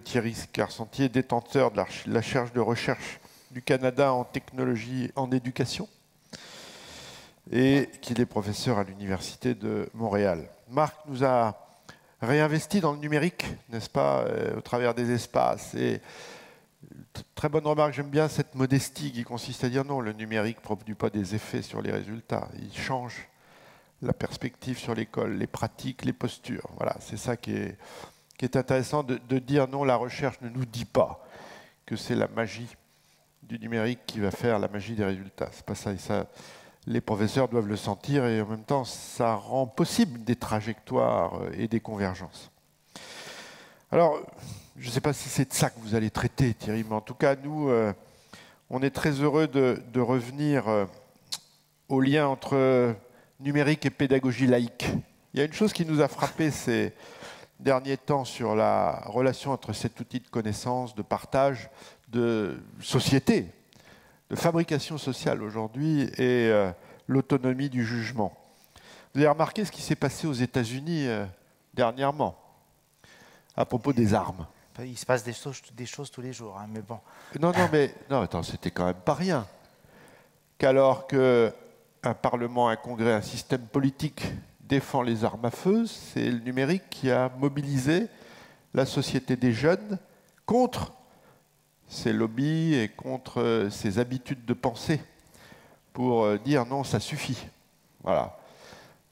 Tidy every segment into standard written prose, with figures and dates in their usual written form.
Thierry Carcentier, détenteur de la chaire de recherche du Canada en technologie en éducation, et qu'il est professeur à l'Université de Montréal. Marc nous a réinvesti dans le numérique, n'est-ce pas, au travers des espaces. Et très bonne remarque, j'aime bien cette modestie qui consiste à dire non, le numérique ne produit pas des effets sur les résultats, il change la perspective sur l'école, les pratiques, les postures. Voilà, c'est ça qui est intéressant de dire non, la recherche ne nous dit pas que c'est la magie du numérique qui va faire la magie des résultats. C'est pas ça, et ça, les professeurs doivent le sentir, et en même temps, ça rend possible des trajectoires et des convergences. Alors, je ne sais pas si c'est de ça que vous allez traiter, Thierry, mais en tout cas, nous, on est très heureux de revenir au lien entre numérique et pédagogie laïque. Il y a une chose qui nous a frappé ces derniers temps sur la relation entre cet outil de connaissance, de partage, de société, de fabrication sociale aujourd'hui et l'autonomie du jugement. Vous avez remarqué ce qui s'est passé aux États-Unis dernièrement à propos des armes. Il se passe des choses tous les jours, hein, mais bon. Non, attends, c'était quand même pas rien. Qu'alors qu'un Parlement, un Congrès, un système politique défend les armes à feu, c'est le numérique qui a mobilisé la société des jeunes contre ses lobbies et contre ses habitudes de pensée pour dire non, ça suffit. Voilà.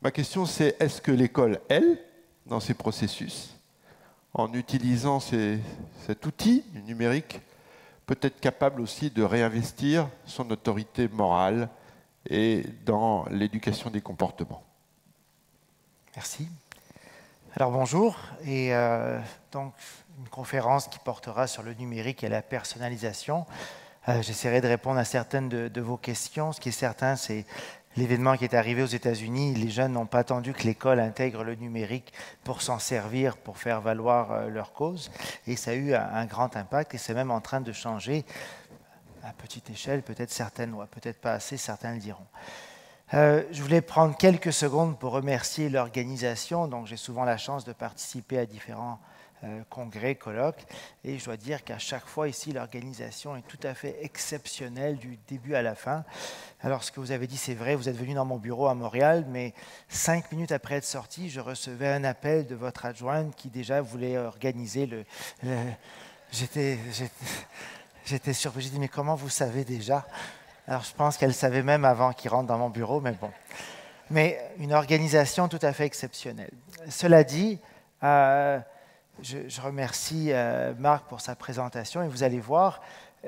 Ma question, c'est est-ce que l'école, elle, dans ses processus, en utilisant cet outil du numérique, peut être capable aussi de réinvestir son autorité morale et dans l'éducation des comportements? Merci. Alors bonjour, et donc une conférence qui portera sur le numérique et la personnalisation. J'essaierai de répondre à certaines de vos questions. Ce qui est certain, c'est l'événement qui est arrivé aux États-Unis. Les jeunes n'ont pas attendu que l'école intègre le numérique pour s'en servir, pour faire valoir leur cause. Et ça a eu un grand impact, et c'est même en train de changer à petite échelle. Peut-être certaines, ou peut-être pas assez, certains le diront. Je voulais prendre quelques secondes pour remercier l'organisation. Donc, j'ai souvent la chance de participer à différents congrès, colloques, et je dois dire qu'à chaque fois ici, l'organisation est tout à fait exceptionnelle du début à la fin. Alors, ce que vous avez dit, c'est vrai, vous êtes venu dans mon bureau à Montréal, mais 5 minutes après être sorti, je recevais un appel de votre adjointe qui déjà voulait organiser J'étais surpris, j'ai dit, mais comment vous savez déjà? Alors, je pense qu'elle savait même avant qu'il rentre dans mon bureau, mais bon. Mais une organisation tout à fait exceptionnelle. Cela dit, je remercie Marc pour sa présentation, et vous allez voir,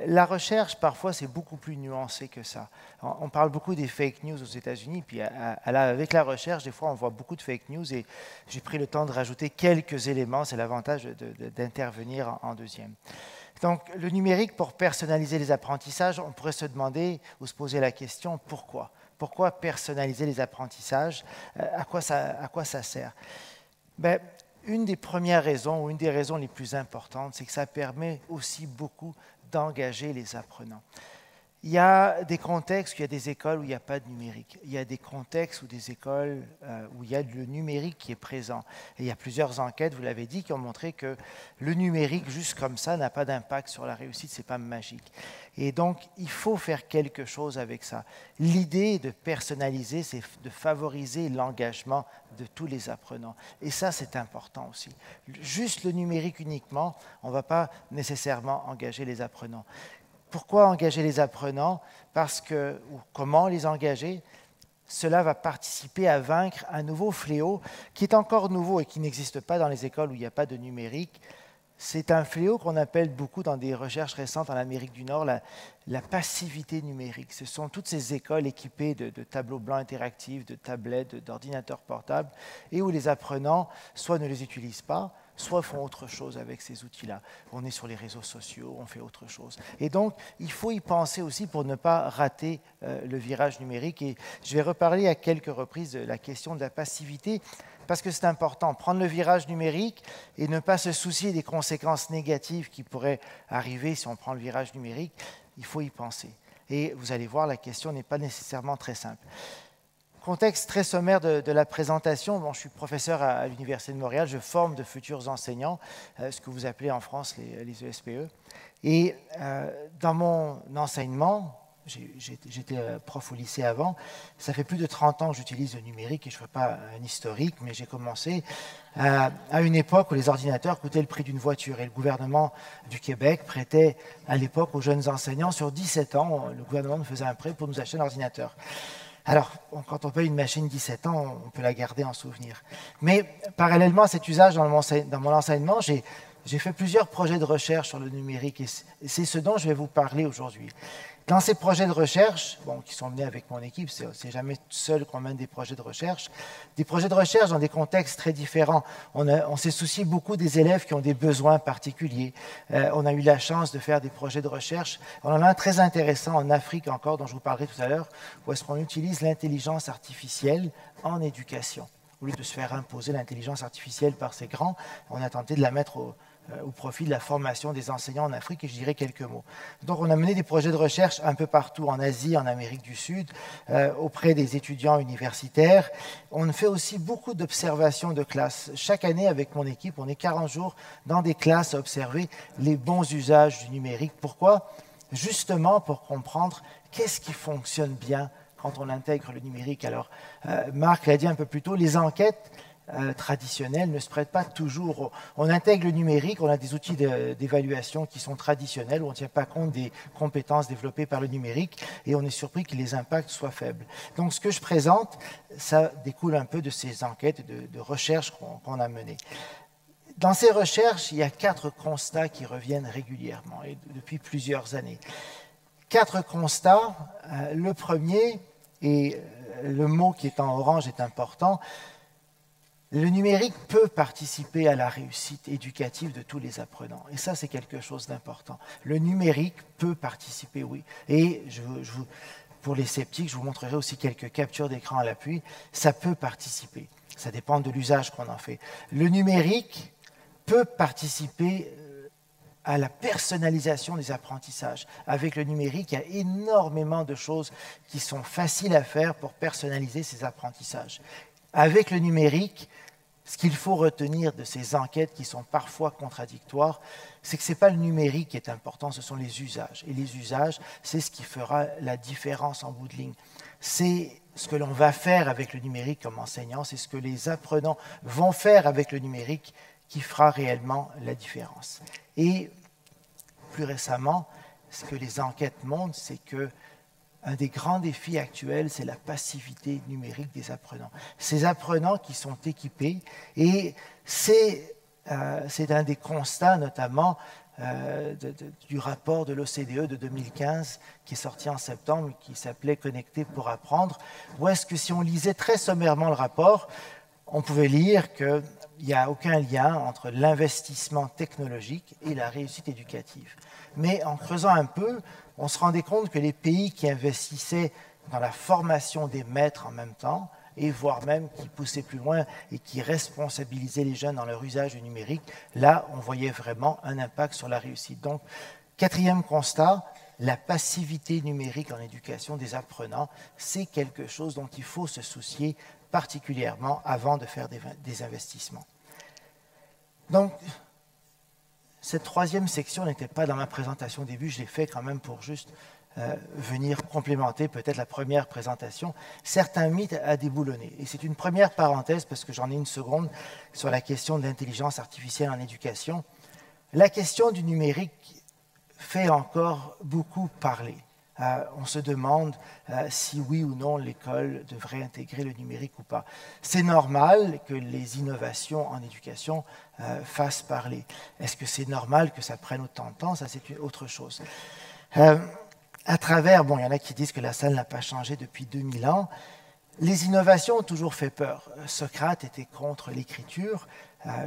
la recherche, parfois, c'est beaucoup plus nuancé que ça. On parle beaucoup des fake news aux États-Unis, puis avec la recherche, des fois, on voit beaucoup de fake news, et j'ai pris le temps de rajouter quelques éléments. C'est l'avantage d'intervenir en deuxième. Donc, le numérique pour personnaliser les apprentissages, on pourrait se demander ou se poser la question, pourquoi? Pourquoi personnaliser les apprentissages? À quoi ça sert? Ben, une des premières raisons, ou une des raisons les plus importantes, c'est que ça permet aussi beaucoup d'engager les apprenants. Il y a des contextes où il y a des écoles où il n'y a pas de numérique. Il y a des contextes où des écoles où il y a le numérique qui est présent. Et il y a plusieurs enquêtes, vous l'avez dit, qui ont montré que le numérique, juste comme ça, n'a pas d'impact sur la réussite, ce n'est pas magique. Et donc, il faut faire quelque chose avec ça. L'idée de personnaliser, c'est de favoriser l'engagement de tous les apprenants. Et ça, c'est important aussi. Juste le numérique uniquement, on ne va pas nécessairement engager les apprenants. Pourquoi engager les apprenants? Ou comment les engager? Cela va participer à vaincre un nouveau fléau qui est encore nouveau et qui n'existe pas dans les écoles où il n'y a pas de numérique. C'est un fléau qu'on appelle beaucoup dans des recherches récentes en Amérique du Nord la passivité numérique. Ce sont toutes ces écoles équipées de tableaux blancs interactifs, de tablettes, d'ordinateurs portables, et où les apprenants soit ne les utilisent pas, soit font autre chose avec ces outils-là. On est sur les réseaux sociaux, on fait autre chose. Et donc, il faut y penser aussi pour ne pas rater le virage numérique. Et je vais reparler à quelques reprises de la question de la passivité, parce que c'est important. Prendre le virage numérique et ne pas se soucier des conséquences négatives qui pourraient arriver si on prend le virage numérique, il faut y penser. Et vous allez voir, la question n'est pas nécessairement très simple. contexte très sommaire de la présentation. Bon, je suis professeur à l'Université de Montréal, je forme de futurs enseignants, ce que vous appelez en France les ESPE. Et dans mon enseignement, j'étais prof au lycée avant, ça fait plus de 30 ans que j'utilise le numérique et je ne ferai pas un historique, mais j'ai commencé à une époque où les ordinateurs coûtaient le prix d'une voiture et le gouvernement du Québec prêtait à l'époque aux jeunes enseignants, sur 17 ans, le gouvernement nous faisait un prêt pour nous acheter un ordinateur. Alors, quand on paye une machine 17 ans, on peut la garder en souvenir. Mais parallèlement à cet usage dans mon enseignement, j'ai fait plusieurs projets de recherche sur le numérique et c'est ce dont je vais vous parler aujourd'hui. Dans ces projets de recherche, qui sont menés avec mon équipe, c'est jamais seul qu'on mène des projets de recherche dans des contextes très différents. On s'est soucié beaucoup des élèves qui ont des besoins particuliers. On a eu la chance de faire des projets de recherche. On en a un très intéressant en Afrique encore, dont je vous parlerai tout à l'heure, où est-ce qu'on utilise l'intelligence artificielle en éducation. Au lieu de se faire imposer l'intelligence artificielle par ses grands, on a tenté de la mettre au profit de la formation des enseignants en Afrique, et je dirai quelques mots. Donc, on a mené des projets de recherche un peu partout en Asie, en Amérique du Sud, auprès des étudiants universitaires. On fait aussi beaucoup d'observations de classe. Chaque année, avec mon équipe, on est 40 jours dans des classes à observer les bons usages du numérique. Pourquoi? Justement pour comprendre qu'est-ce qui fonctionne bien quand on intègre le numérique. Alors, Marc l'a dit un peu plus tôt, les enquêtes traditionnelles ne se prêtent pas toujours. On intègre le numérique, on a des outils d'évaluation qui sont traditionnels, où on ne tient pas compte des compétences développées par le numérique, et on est surpris que les impacts soient faibles. Donc, ce que je présente, ça découle un peu de ces enquêtes de recherche qu'on a menées. Dans ces recherches, il y a 4 constats qui reviennent régulièrement, et depuis plusieurs années. 4 constats. Le premier, et le mot qui est en orange est important, le numérique peut participer à la réussite éducative de tous les apprenants. Et ça, c'est quelque chose d'important. Le numérique peut participer, oui. Et pour les sceptiques, je vous montrerai aussi quelques captures d'écran à l'appui. Ça peut participer. Ça dépend de l'usage qu'on en fait. Le numérique peut participer à la personnalisation des apprentissages. Avec le numérique, il y a énormément de choses qui sont faciles à faire pour personnaliser ces apprentissages. Avec le numérique, ce qu'il faut retenir de ces enquêtes qui sont parfois contradictoires, c'est que ce n'est pas le numérique qui est important, ce sont les usages. Et les usages, c'est ce qui fera la différence en bout de ligne. C'est ce que l'on va faire avec le numérique comme enseignant, c'est ce que les apprenants vont faire avec le numérique qui fera réellement la différence. Et plus récemment, ce que les enquêtes montrent, c'est que un des grands défis actuels, c'est la passivité numérique des apprenants. Ces apprenants qui sont équipés, et c'est un des constats notamment du rapport de l'OCDE de 2015 qui est sorti en septembre, qui s'appelait « Connecter pour apprendre », où est-ce que si on lisait très sommairement le rapport, on pouvait lire qu'il n'y a aucun lien entre l'investissement technologique et la réussite éducative. Mais en creusant un peu, on se rendait compte que les pays qui investissaient dans la formation des maîtres en même temps, et voire même qui poussaient plus loin et qui responsabilisaient les jeunes dans leur usage du numérique, là, on voyait vraiment un impact sur la réussite. Donc, 4e constat, la passivité numérique en éducation des apprenants, c'est quelque chose dont il faut se soucier particulièrement avant de faire des investissements. Donc, cette 3e section n'était pas dans ma présentation au début, je l'ai fait quand même pour juste venir complémenter peut-être la première présentation. Certains mythes à déboulonner. Et c'est une première parenthèse, parce que j'en ai une seconde, sur la question de l'intelligence artificielle en éducation. La question du numérique fait encore beaucoup parler. On se demande si oui ou non l'école devrait intégrer le numérique ou pas. C'est normal que les innovations en éducation fassent parler. Est-ce que c'est normal que ça prenne autant de temps? Ça, c'est autre chose. À travers, il y en a qui disent que la salle n'a pas changé depuis 2000 ans. Les innovations ont toujours fait peur. Socrate était contre l'écriture.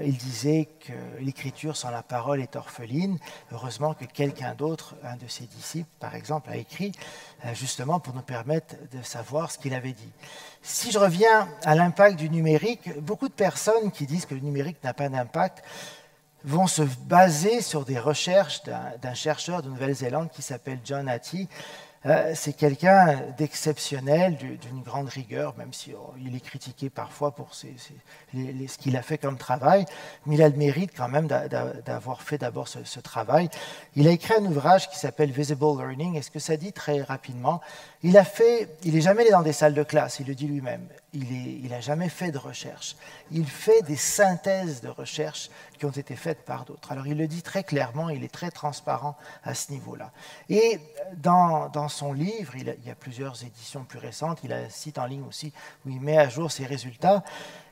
Il disait que l'écriture sans la parole est orpheline. Heureusement que quelqu'un d'autre, un de ses disciples, par exemple, a écrit justement pour nous permettre de savoir ce qu'il avait dit. Si je reviens à l'impact du numérique, beaucoup de personnes qui disent que le numérique n'a pas d'impact vont se baser sur des recherches d'un chercheur de Nouvelle-Zélande qui s'appelle John Hattie, C'est quelqu'un d'exceptionnel, d'une grande rigueur, même si il est critiqué parfois pour ce qu'il a fait comme travail, mais il a le mérite quand même d'avoir fait d'abord ce travail. Il a écrit un ouvrage qui s'appelle Visible Learning, et ce que ça dit très rapidement, il n'est jamais allé dans des salles de classe, il le dit lui-même, il n'a jamais fait de recherche. Il fait des synthèses de recherche qui ont été faites par d'autres. Alors il le dit très clairement, il est très transparent à ce niveau-là. Et dans son livre, il y a plusieurs éditions plus récentes, il a un site en ligne aussi où il met à jour ses résultats.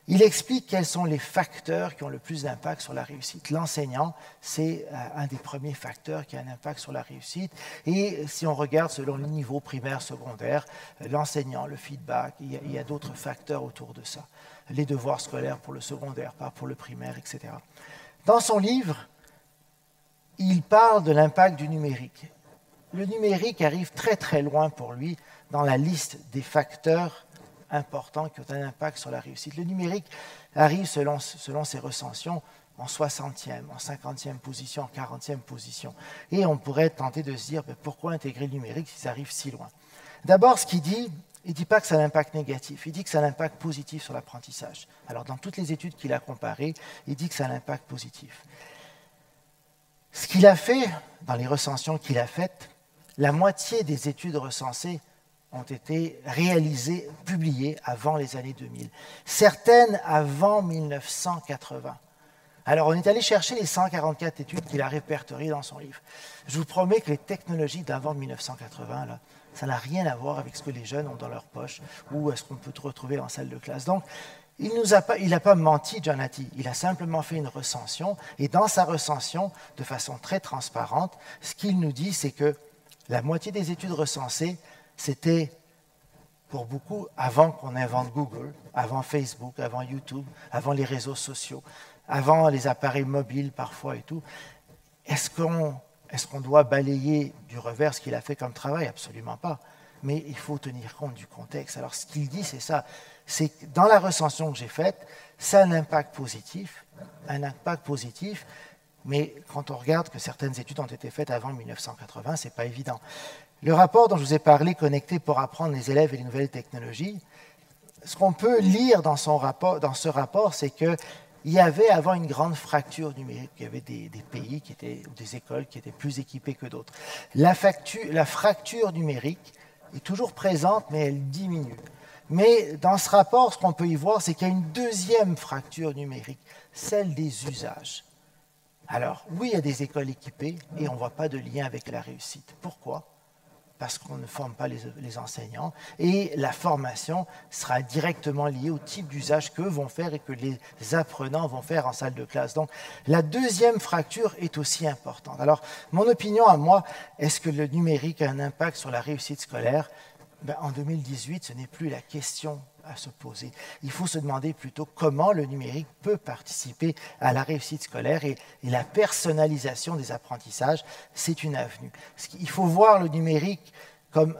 Il explique quels sont les facteurs qui ont le plus d'impact sur la réussite. L'enseignant, c'est un des premiers facteurs qui a un impact sur la réussite. Et si on regarde selon le niveau primaire, secondaire, l'enseignant, le feedback, il y a d'autres facteurs autour de ça. Les devoirs scolaires pour le secondaire, pas pour le primaire, etc. Dans son livre, il parle de l'impact du numérique. Le numérique arrive très très loin pour lui dans la liste des facteurs importants qui ont un impact sur la réussite. Le numérique arrive selon ses recensions en 60e, en 50e position, en 40e position. Et on pourrait tenter de se dire pourquoi intégrer le numérique si ça arrive si loin. D'abord, ce qu'il dit, il ne dit pas que ça a un impact négatif, il dit que ça a un impact positif sur l'apprentissage. Alors dans toutes les études qu'il a comparées, il dit que ça a un impact positif. Ce qu'il a fait, dans les recensions qu'il a faites, la moitié des études recensées ont été réalisées, publiées avant les années 2000. Certaines avant 1980. Alors, on est allé chercher les 144 études qu'il a répertoriées dans son livre. Je vous promets que les technologies d'avant 1980, là, ça n'a rien à voir avec ce que les jeunes ont dans leur poche ou ce qu'on peut retrouver en salle de classe. Donc, il n'a pas menti, John Hattie. Il a simplement fait une recension. Et dans sa recension, de façon très transparente, ce qu'il nous dit, c'est que la moitié des études recensées, c'était, pour beaucoup, avant qu'on invente Google, avant Facebook, avant YouTube, avant les réseaux sociaux, avant les appareils mobiles parfois et tout. Est-ce qu'on doit balayer du revers ce qu'il a fait comme travail? Absolument pas. Mais il faut tenir compte du contexte. Alors ce qu'il dit, c'est ça. C'est que dans la recension que j'ai faite, ça a un impact positif, mais quand on regarde que certaines études ont été faites avant 1980, ce n'est pas évident. Le rapport dont je vous ai parlé, Connecté pour apprendre les élèves et les nouvelles technologies, ce qu'on peut lire dans ce rapport, c'est qu'il y avait avant une grande fracture numérique. Il y avait des pays ou des écoles qui étaient plus équipées que d'autres. La fracture numérique est toujours présente, mais elle diminue. Mais dans ce rapport, ce qu'on peut y voir, c'est qu'il y a une deuxième fracture numérique, celle des usages. Alors, oui, il y a des écoles équipées et on ne voit pas de lien avec la réussite. Pourquoi? Parce qu'on ne forme pas les enseignants et la formation sera directement liée au type d'usage qu'eux vont faire et que les apprenants vont faire en salle de classe. Donc, la deuxième fracture est aussi importante. Alors, mon opinion à moi, est-ce que le numérique a un impact sur la réussite scolaire? En 2018, ce n'est plus la question à se poser. Il faut se demander plutôt comment le numérique peut participer à la réussite scolaire et la personnalisation des apprentissages, c'est une avenue. Il faut voir le numérique comme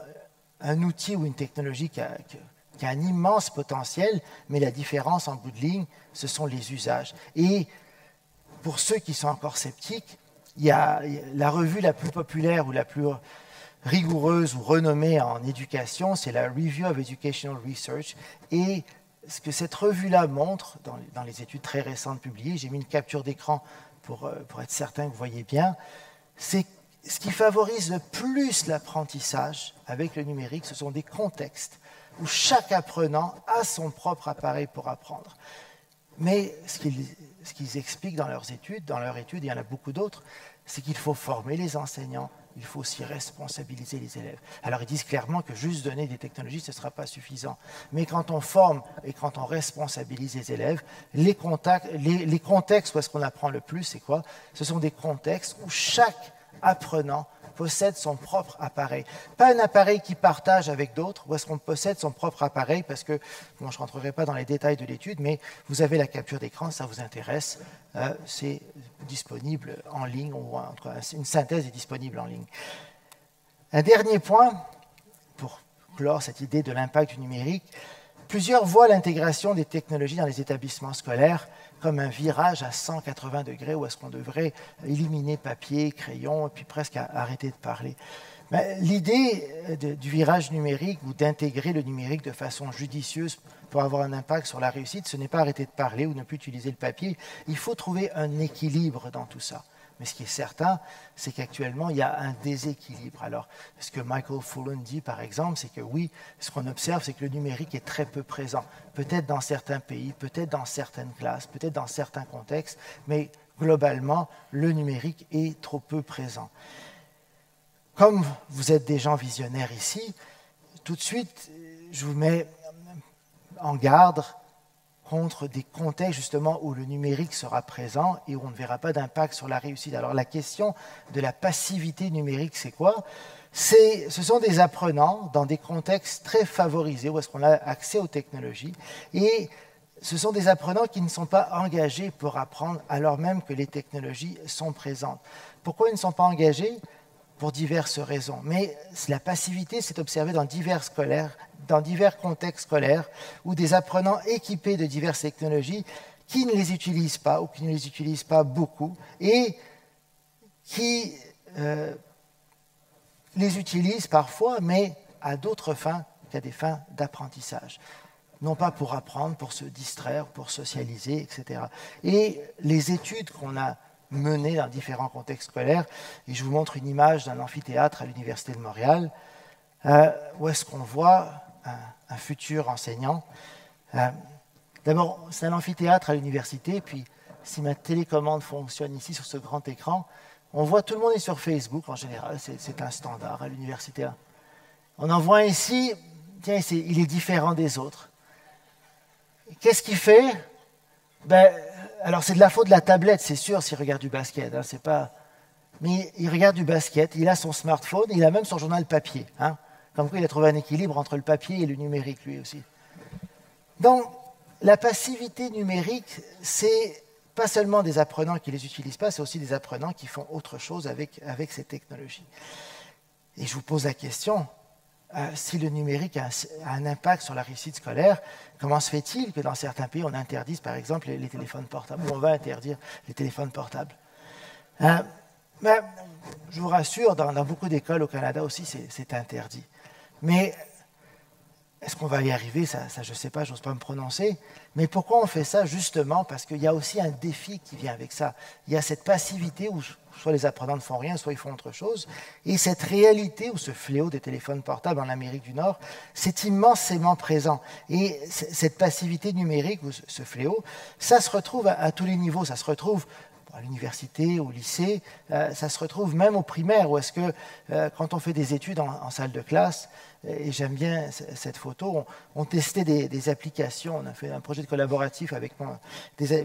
un outil ou une technologie qui a un immense potentiel, mais la différence en bout de ligne, ce sont les usages. Et pour ceux qui sont encore sceptiques, il y a la revue la plus populaire ou la plus rigoureuse ou renommée en éducation, c'est la Review of Educational Research. Et ce que cette revue-là montre, dans les études très récentes publiées, j'ai mis une capture d'écran pour être certain que vous voyez bien, c'est ce qui favorise le plus l'apprentissage avec le numérique, ce sont des contextes où chaque apprenant a son propre appareil pour apprendre. Mais ce qu'ils expliquent dans leur étude, il y en a beaucoup d'autres, c'est qu'il faut former les enseignants, il faut aussi responsabiliser les élèves. Alors ils disent clairement que juste donner des technologies, ce ne sera pas suffisant. Mais quand on forme et quand on responsabilise les élèves, les contextes où est-ce qu'on apprend le plus, c'est quoi? Ce sont des contextes où chaque apprenant possède son propre appareil. Pas un appareil qui partage avec d'autres, où est-ce qu'on possède son propre appareil, parce que, bon, je ne rentrerai pas dans les détails de l'étude, mais vous avez la capture d'écran, ça vous intéresse, c'est disponible en ligne, ou en tout cas, une synthèse est disponible en ligne. Un dernier point, pour clore cette idée de l'impact du numérique, Plusieurs voient l'intégration des technologies dans les établissements scolaires comme un virage à 180 degrés où est-ce qu'on devrait éliminer papier, crayon, et puis presque arrêter de parler. L'idée du virage numérique ou d'intégrer le numérique de façon judicieuse pour avoir un impact sur la réussite, ce n'est pas arrêter de parler ou ne plus utiliser le papier. Il faut trouver un équilibre dans tout ça. Mais ce qui est certain, c'est qu'actuellement, il y a un déséquilibre. Alors, ce que Michael Fullan dit, par exemple, c'est que oui, ce qu'on observe, c'est que le numérique est très peu présent. Peut-être dans certains pays, peut-être dans certaines classes, peut-être dans certains contextes, mais globalement, le numérique est trop peu présent. Comme vous êtes des gens visionnaires ici, tout de suite, je vous mets en garde contre des contextes justement où le numérique sera présent et où on ne verra pas d'impact sur la réussite. Alors la question de la passivité numérique, c'est quoi? Ce sont des apprenants dans des contextes très favorisés où est-ce qu'on a accès aux technologies et ce sont des apprenants qui ne sont pas engagés pour apprendre alors même que les technologies sont présentes. Pourquoi ils ne sont pas engagés? Pour diverses raisons. Mais la passivité s'est observée dans divers contextes scolaires où des apprenants équipés de diverses technologies qui ne les utilisent pas ou qui ne les utilisent pas beaucoup et qui les utilisent parfois, mais à d'autres fins qu'à des fins d'apprentissage. Non pas pour apprendre, pour se distraire, pour socialiser, etc. Et les études qu'on a menées dans différents contextes scolaires, et je vous montre une image d'un amphithéâtre à l'Université de Montréal, où est-ce qu'on voit un futur enseignant. D'abord, c'est un amphithéâtre à l'université, puis si ma télécommande fonctionne ici sur ce grand écran, on voit tout le monde est sur Facebook en général, c'est un standard à l'université. On en voit ici, tiens, il est différent des autres. Qu'est-ce qu'il fait? Alors c'est de la faute de la tablette, c'est sûr, s'il regarde du basket. Hein, c'est pas... Mais il regarde du basket, il a son smartphone, il a même son journal papier. Hein, comme quoi il a trouvé un équilibre entre le papier et le numérique, lui aussi. Donc, la passivité numérique, c'est pas seulement des apprenants qui ne les utilisent pas, c'est aussi des apprenants qui font autre chose avec ces technologies. Et je vous pose la question, si le numérique a un impact sur la réussite scolaire, comment se fait-il que dans certains pays, on interdise par exemple les téléphones portables, ou on va interdire les téléphones portables? Je vous rassure, dans beaucoup d'écoles au Canada aussi, c'est interdit. Mais est-ce qu'on va y arriver? Ça je ne sais pas, je n'ose pas me prononcer. Mais pourquoi on fait ça? Justement parce qu'il y a aussi un défi qui vient avec ça. Il y a cette passivité où soit les apprenants ne font rien, soit ils font autre chose. Et cette réalité ou ce fléau des téléphones portables en Amérique du Nord, c'est immensément présent. Et cette passivité numérique ou ce fléau, ça se retrouve à tous les niveaux. Ça se retrouve à l'université, au lycée, ça se retrouve même au primaire, où est-ce que quand on fait des études en salle de classe, et j'aime bien cette photo, on testait des applications, on a fait un projet collaboratif avec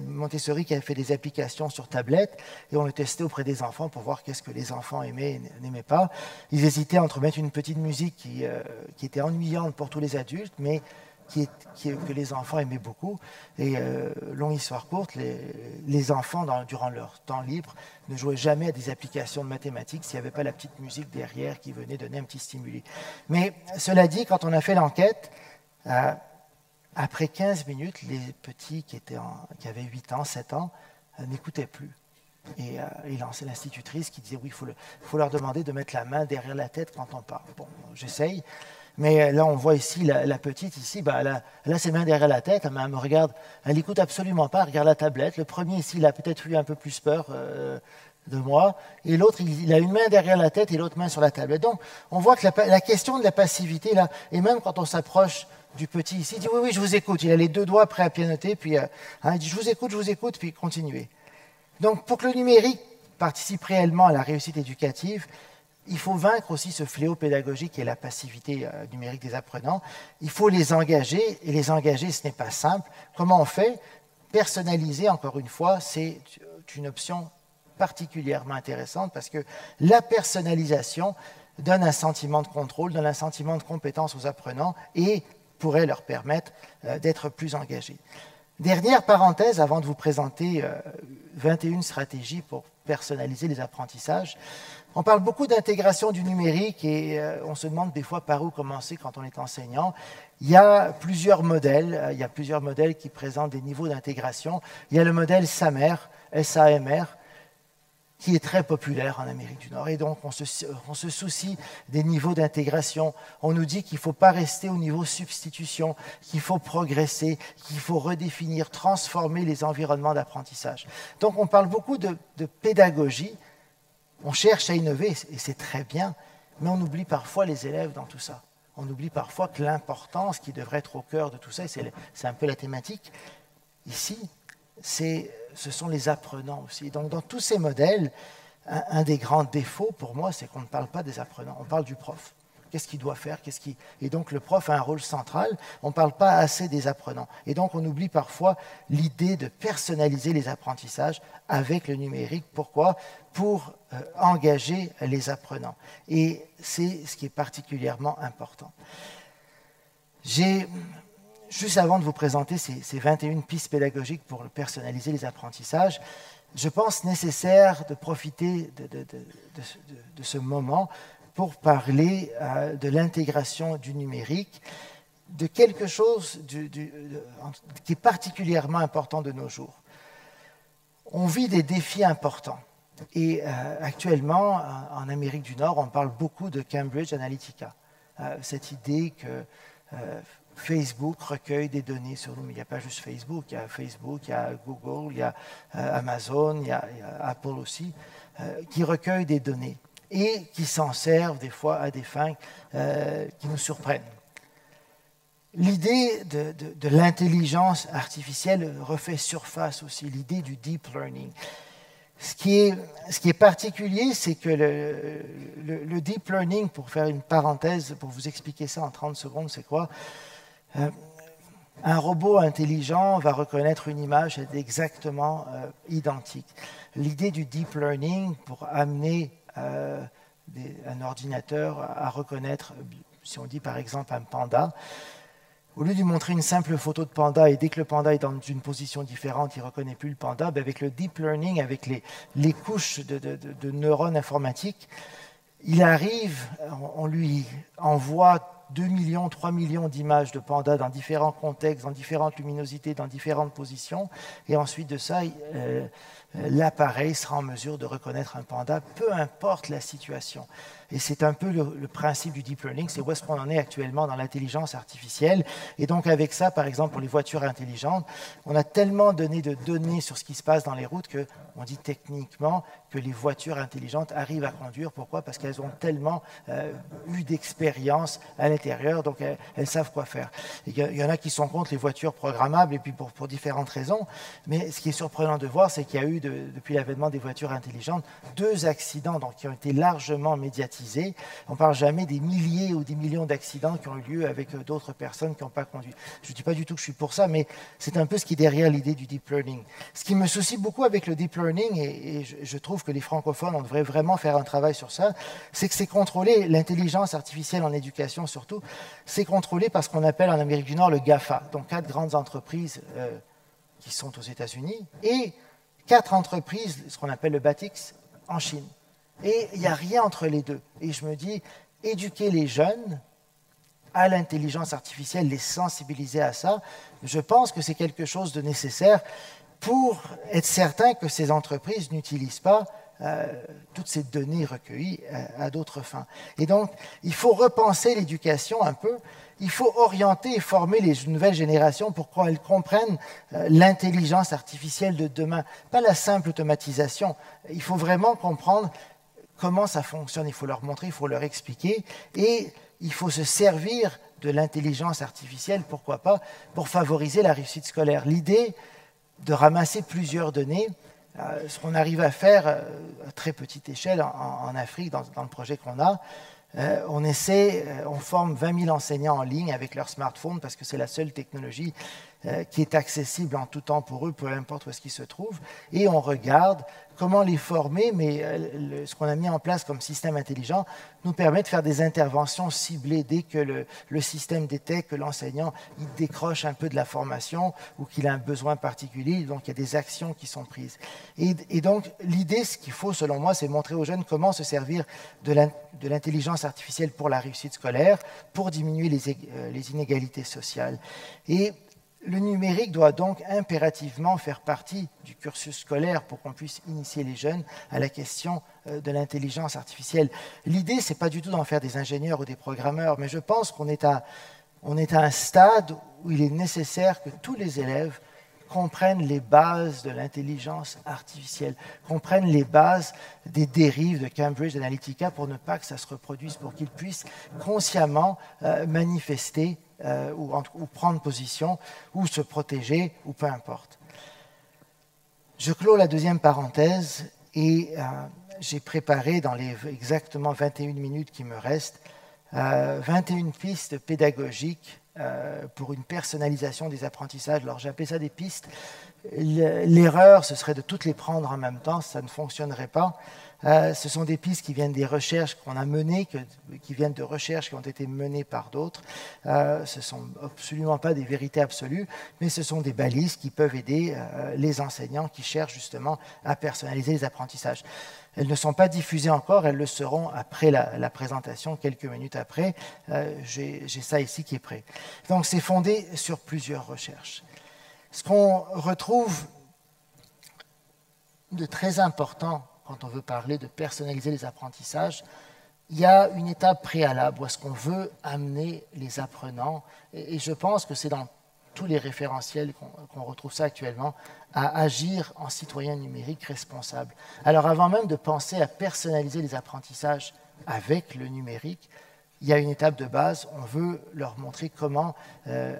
Montessori qui a fait des applications sur tablette, et on le testait auprès des enfants pour voir qu'est-ce que les enfants aimaient et n'aimaient pas. Ils hésitaient entre mettre une petite musique qui était ennuyante pour tous les adultes, mais que les enfants aimaient beaucoup. Et longue histoire courte, les enfants, durant leur temps libre, ne jouaient jamais à des applications de mathématiques s'il n'y avait pas la petite musique derrière qui venait donner un petit stimuli. Mais cela dit, quand on a fait l'enquête, après 15 minutes, les petits qui avaient 8 ans, 7 ans, n'écoutaient plus. Et l'institutrice qui disait, oui, il faut leur demander de mettre la main derrière la tête quand on parle. Bon, j'essaye. Mais là, on voit ici, la petite, ici, elle a ses mains derrière la tête, elle me regarde, elle n'écoute absolument pas, elle regarde la tablette. Le premier ici, il a peut-être eu un peu plus peur de moi, et l'autre, il a une main derrière la tête et l'autre main sur la tablette. Donc, on voit que la question de la passivité, là, et même quand on s'approche du petit ici, il dit, oui, je vous écoute. Il a les 2 doigts prêts à pianoter, puis il dit, je vous écoute, puis continuez. Donc, pour que le numérique participe réellement à la réussite éducative, il faut vaincre aussi ce fléau pédagogique qui est la passivité numérique des apprenants. Il faut les engager, et les engager, ce n'est pas simple. Comment on fait? Personnaliser, encore une fois, c'est une option particulièrement intéressante parce que la personnalisation donne un sentiment de contrôle, donne un sentiment de compétence aux apprenants et pourrait leur permettre d'être plus engagés. Dernière parenthèse avant de vous présenter 21 stratégies pour personnaliser les apprentissages. On parle beaucoup d'intégration du numérique et on se demande des fois par où commencer quand on est enseignant. Il y a plusieurs modèles, qui présentent des niveaux d'intégration. Il y a le modèle SAMR, S-A-M-R, qui est très populaire en Amérique du Nord. Et donc, on se soucie des niveaux d'intégration. On nous dit qu'il ne faut pas rester au niveau substitution, qu'il faut progresser, qu'il faut redéfinir, transformer les environnements d'apprentissage. Donc, on parle beaucoup de pédagogie. On cherche à innover, et c'est très bien, mais on oublie parfois les élèves dans tout ça. On oublie parfois que l'importance qui devrait être au cœur de tout ça, et c'est un peu la thématique ici, ce sont les apprenants aussi. Donc, dans tous ces modèles, un des grands défauts pour moi, c'est qu'on ne parle pas des apprenants, on parle du prof. Qu'est-ce qu'il doit faire? Et donc, le prof a un rôle central. On ne parle pas assez des apprenants. Et donc, on oublie parfois l'idée de personnaliser les apprentissages avec le numérique. Pourquoi? Pour engager les apprenants. Et c'est ce qui est particulièrement important. Juste avant de vous présenter ces 21 pistes pédagogiques pour personnaliser les apprentissages, je pense nécessaire de profiter de ce moment pour parler de l'intégration du numérique, de quelque chose qui est particulièrement important de nos jours. On vit des défis importants. Et actuellement, en Amérique du Nord, on parle beaucoup de Cambridge Analytica. Cette idée que Facebook recueille des données sur nous. Mais il n'y a pas juste Facebook, il y a Google, il y a Amazon, il y a Apple aussi, qui recueillent des données et qui s'en servent des fois à des fins qui nous surprennent. L'idée de l'intelligence artificielle refait surface aussi, l'idée du deep learning. Ce qui est particulier, c'est que le deep learning, pour faire une parenthèse, pour vous expliquer ça en 30 secondes, c'est quoi? Un robot intelligent va reconnaître une image exactement identique. L'idée du deep learning pour amener un ordinateur à reconnaître, si on dit par exemple un panda, au lieu de lui montrer une simple photo de panda et dès que le panda est dans une position différente, il ne reconnaît plus le panda, avec le deep learning, avec les couches de neurones informatiques, il arrive, on lui envoie 2 millions, 3 millions d'images de pandas dans différents contextes, dans différentes luminosités, dans différentes positions. Et ensuite de ça, l'appareil sera en mesure de reconnaître un panda, peu importe la situation. Et c'est un peu le principe du deep learning, c'est où est-ce qu'on en est actuellement dans l'intelligence artificielle. Et donc avec ça, par exemple, pour les voitures intelligentes, on a tellement donné de données sur ce qui se passe dans les routes qu'on dit techniquement que les voitures intelligentes arrivent à conduire. Pourquoi? Parce qu'elles ont tellement eu d'expérience à l'intérieur, donc elles savent quoi faire. Il y en a qui sont contre les voitures programmables, et puis pour différentes raisons. Mais ce qui est surprenant de voir, c'est qu'il y a eu, depuis l'avènement des voitures intelligentes, 2 accidents donc, qui ont été largement médiatisés. On ne parle jamais des milliers ou des millions d'accidents qui ont eu lieu avec d'autres personnes qui n'ont pas conduit. Je ne dis pas du tout que je suis pour ça, mais c'est un peu ce qui est derrière l'idée du deep learning. Ce qui me soucie beaucoup avec le deep learning, et je trouve que les francophones, on devrait vraiment faire un travail sur ça, c'est que c'est contrôlé, l'intelligence artificielle en éducation surtout, c'est contrôlé par ce qu'on appelle en Amérique du Nord le GAFA, donc 4 grandes entreprises qui sont aux États-Unis, et 4 entreprises, ce qu'on appelle le BATX, en Chine. Et il n'y a rien entre les deux. Et je me dis, éduquer les jeunes à l'intelligence artificielle, les sensibiliser à ça, je pense que c'est quelque chose de nécessaire pour être certain que ces entreprises n'utilisent pas toutes ces données recueillies à d'autres fins. Et donc, il faut repenser l'éducation un peu. Il faut orienter et former les nouvelles générations pour qu'elles comprennent l'intelligence artificielle de demain. Pas la simple automatisation. Il faut vraiment comprendre comment ça fonctionne. Il faut leur montrer, il faut leur expliquer. Et il faut se servir de l'intelligence artificielle, pourquoi pas, pour favoriser la réussite scolaire. L'idée de ramasser plusieurs données, ce qu'on arrive à faire à très petite échelle en Afrique, dans le projet qu'on a, on forme 20 000 enseignants en ligne avec leur smartphone parce que c'est la seule technologie qui est accessible en tout temps pour eux, peu importe où est-ce qu'ils se trouvent, et on regarde comment les former, mais ce qu'on a mis en place comme système intelligent nous permet de faire des interventions ciblées dès que le système détecte que l'enseignant il décroche un peu de la formation ou qu'il a un besoin particulier, donc il y a des actions qui sont prises. Et donc l'idée, ce qu'il faut selon moi, c'est montrer aux jeunes comment se servir de l'intelligence artificielle pour la réussite scolaire, pour diminuer les inégalités sociales. Et le numérique doit donc impérativement faire partie du cursus scolaire pour qu'on puisse initier les jeunes à la question de l'intelligence artificielle. L'idée, ce n'est pas du tout d'en faire des ingénieurs ou des programmeurs, mais je pense qu'on est à un stade où il est nécessaire que tous les élèves comprennent les bases de l'intelligence artificielle, comprennent les bases des dérives de Cambridge Analytica pour ne pas que ça se reproduise, pour qu'ils puissent consciemment manifester ou prendre position, ou se protéger, ou peu importe. Je clôt la deuxième parenthèse et j'ai préparé dans les exactement 21 minutes qui me restent 21 pistes pédagogiques pour une personnalisation des apprentissages. Alors j'ai appelé ça des pistes. L'erreur, ce serait de toutes les prendre en même temps, ça ne fonctionnerait pas. Ce sont des pistes qui viennent des recherches qu'on a menées, qui viennent de recherches qui ont été menées par d'autres. Ce ne sont absolument pas des vérités absolues, mais ce sont des balises qui peuvent aider les enseignants qui cherchent justement à personnaliser les apprentissages. Elles ne sont pas diffusées encore, elles le seront après la présentation, quelques minutes après. J'ai ça ici qui est prêt. Donc c'est fondé sur plusieurs recherches. Ce qu'on retrouve de très important quand on veut parler de personnaliser les apprentissages, il y a une étape préalable où est-ce qu'on veut amener les apprenants, et je pense que c'est dans tous les référentiels qu'on retrouve ça actuellement, à agir en citoyen numérique responsable. Alors avant même de penser à personnaliser les apprentissages avec le numérique, il y a une étape de base, on veut leur montrer comment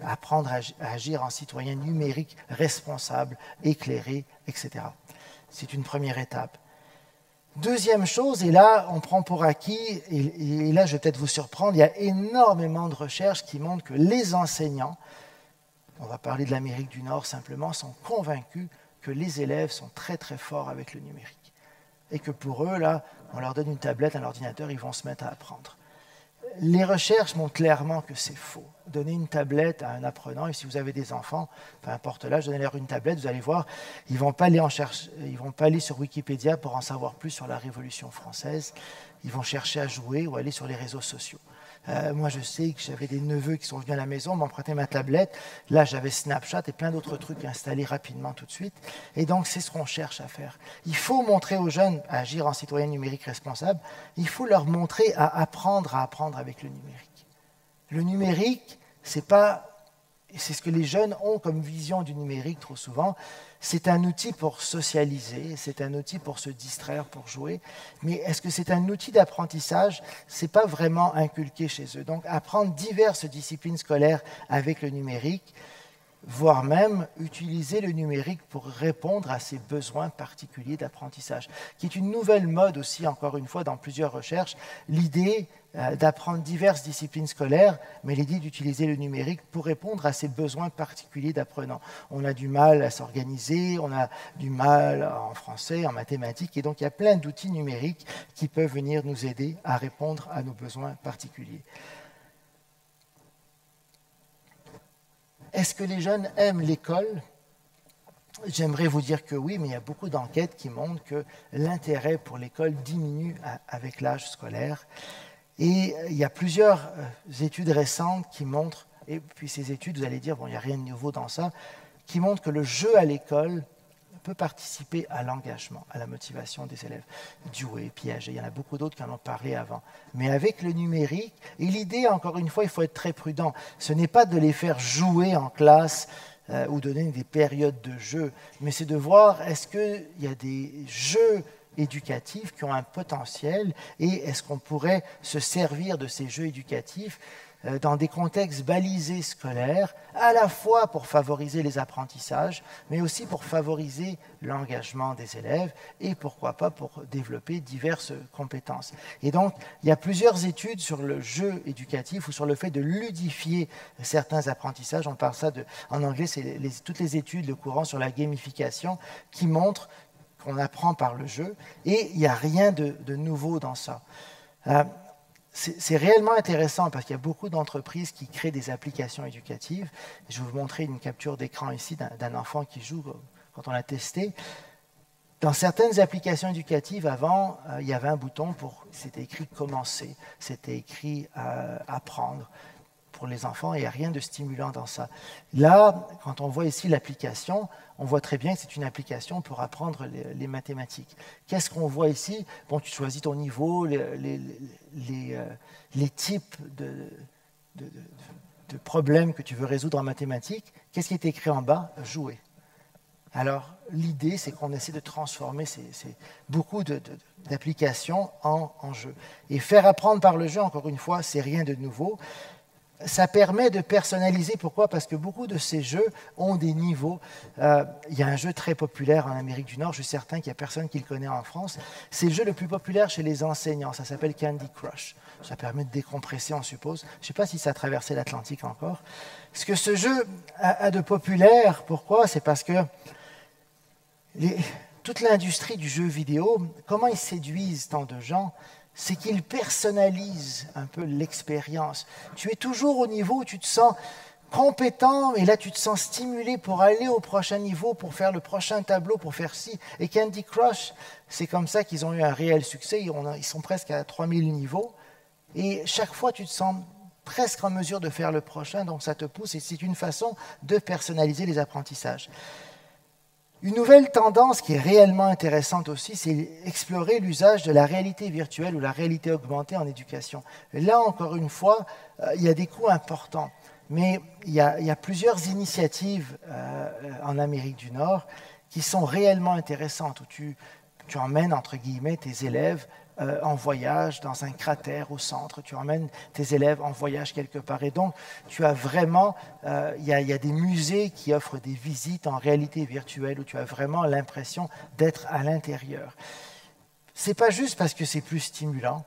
apprendre à agir en citoyen numérique responsable, éclairé, etc. C'est une première étape. Deuxième chose, et là on prend pour acquis, et là je vais peut-être vous surprendre, il y a énormément de recherches qui montrent que les enseignants, on va parler de l'Amérique du Nord simplement, sont convaincus que les élèves sont très très forts avec le numérique. Et que pour eux, là, on leur donne une tablette, un ordinateur, ils vont se mettre à apprendre. Les recherches montrent clairement que c'est faux. Donner une tablette à un apprenant, et si vous avez des enfants, peu importe l'âge, donnez-leur une tablette, vous allez voir, ils ne vont pas aller sur Wikipédia pour en savoir plus sur la Révolution française, ils vont chercher à jouer ou aller sur les réseaux sociaux. Moi, je sais que j'avais des neveux qui sont venus à la maison, m'emprunter ma tablette. Là, j'avais Snapchat et plein d'autres trucs installés rapidement tout de suite. Et donc, c'est ce qu'on cherche à faire. Il faut montrer aux jeunes à agir en citoyen numérique responsable. Il faut leur montrer à apprendre avec le numérique. Le numérique, c'est ce que les jeunes ont comme vision du numérique trop souvent. C'est un outil pour socialiser, c'est un outil pour se distraire, pour jouer. Mais est-ce que c'est un outil d'apprentissage? Ce n'est pas vraiment inculqué chez eux. Donc, apprendre diverses disciplines scolaires avec le numérique, voire même utiliser le numérique pour répondre à ses besoins particuliers d'apprentissage, qui est une nouvelle mode aussi, encore une fois, dans plusieurs recherches. L'idée d'apprendre diverses disciplines scolaires, mais l'idée d'utiliser le numérique pour répondre à ses besoins particuliers d'apprenants. On a du mal à s'organiser, on a du mal en français, en mathématiques, et donc il y a plein d'outils numériques qui peuvent venir nous aider à répondre à nos besoins particuliers. Est-ce que les jeunes aiment l'école? J'aimerais vous dire que oui, mais il y a beaucoup d'enquêtes qui montrent que l'intérêt pour l'école diminue avec l'âge scolaire. Et il y a plusieurs études récentes qui montrent, et puis ces études, vous allez dire, bon, il n'y a rien de nouveau dans ça, qui montrent que le jeu à l'école peut participer à l'engagement, à la motivation des élèves. Dewey, Piaget, il y en a beaucoup d'autres qui en ont parlé avant. Mais avec le numérique, et l'idée, encore une fois, il faut être très prudent, ce n'est pas de les faire jouer en classe ou donner des périodes de jeu, mais c'est de voir est-ce qu'il y a des jeux éducatifs qui ont un potentiel et est-ce qu'on pourrait se servir de ces jeux éducatifs dans des contextes balisés scolaires, à la fois pour favoriser les apprentissages, mais aussi pour favoriser l'engagement des élèves et pourquoi pas pour développer diverses compétences. Et donc, il y a plusieurs études sur le jeu éducatif ou sur le fait de ludifier certains apprentissages. On parle ça en anglais, c'est toutes les études, le courant sur la gamification qui montrent qu'on apprend par le jeu et il n'y a rien de nouveau dans ça. C'est réellement intéressant parce qu'il y a beaucoup d'entreprises qui créent des applications éducatives. Je vais vous montrer une capture d'écran ici d'un enfant qui joue quand on l'a testé. Dans certaines applications éducatives, avant, il y avait un bouton c'était écrit « Commencer », c'était écrit « Apprendre ». Pour les enfants, il n'y a rien de stimulant dans ça. Là, quand on voit ici l'application, on voit très bien que c'est une application pour apprendre les mathématiques. Qu'est-ce qu'on voit ici? Bon, tu choisis ton niveau, les types de problèmes que tu veux résoudre en mathématiques. Qu'est-ce qui est écrit en bas? Jouer. Alors, l'idée, c'est qu'on essaie de transformer beaucoup d'applications en jeu. Et faire apprendre par le jeu, encore une fois, c'est rien de nouveau. Ça permet de personnaliser. Pourquoi? Parce que beaucoup de ces jeux ont des niveaux. Il y a un jeu très populaire en Amérique du Nord, je suis certain qu'il n'y a personne qui le connaît en France. C'est le jeu le plus populaire chez les enseignants. Ça s'appelle Candy Crush. Ça permet de décompresser, on suppose. Je ne sais pas si ça a traversé l'Atlantique encore. Ce que ce jeu a de populaire, pourquoi? C'est parce que toute l'industrie du jeu vidéo, comment ils séduisent tant de gens? C'est qu'ils personnalisent un peu l'expérience. Tu es toujours au niveau où tu te sens compétent, et là tu te sens stimulé pour aller au prochain niveau, pour faire le prochain tableau, pour faire ci. Et Candy Crush, c'est comme ça qu'ils ont eu un réel succès. Ils sont presque à 3000 niveaux. Et chaque fois, tu te sens presque en mesure de faire le prochain, donc ça te pousse. Et c'est une façon de personnaliser les apprentissages. Une nouvelle tendance qui est réellement intéressante aussi, c'est explorer l'usage de la réalité virtuelle ou la réalité augmentée en éducation. Et là, encore une fois, il y a des coûts importants, mais il y a plusieurs initiatives en Amérique du Nord qui sont réellement intéressantes, où tu emmènes, entre guillemets, tes élèves en voyage dans un cratère au centre, tu emmènes tes élèves en voyage quelque part. Et donc, tu as vraiment, il y a des musées qui offrent des visites en réalité virtuelle où tu as vraiment l'impression d'être à l'intérieur. Ce n'est pas juste parce que c'est plus stimulant,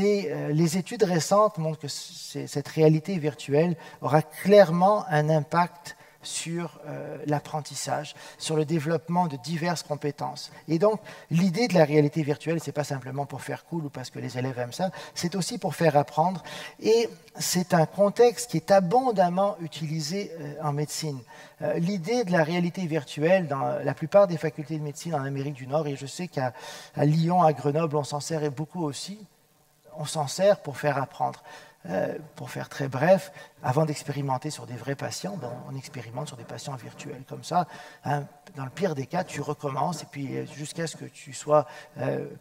les études récentes montrent que cette réalité virtuelle aura clairement un impact sur l'apprentissage, sur le développement de diverses compétences. Et donc, l'idée de la réalité virtuelle, ce n'est pas simplement pour faire cool ou parce que les élèves aiment ça, c'est aussi pour faire apprendre. Et c'est un contexte qui est abondamment utilisé en médecine. L'idée de la réalité virtuelle, dans la plupart des facultés de médecine en Amérique du Nord, et je sais qu'à Lyon, à Grenoble, on s'en sert beaucoup aussi, on s'en sert pour faire apprendre. Pour faire très bref, avant d'expérimenter sur des vrais patients, on expérimente sur des patients virtuels. Comme ça, hein, dans le pire des cas, tu recommences et puis jusqu'à ce que tu sois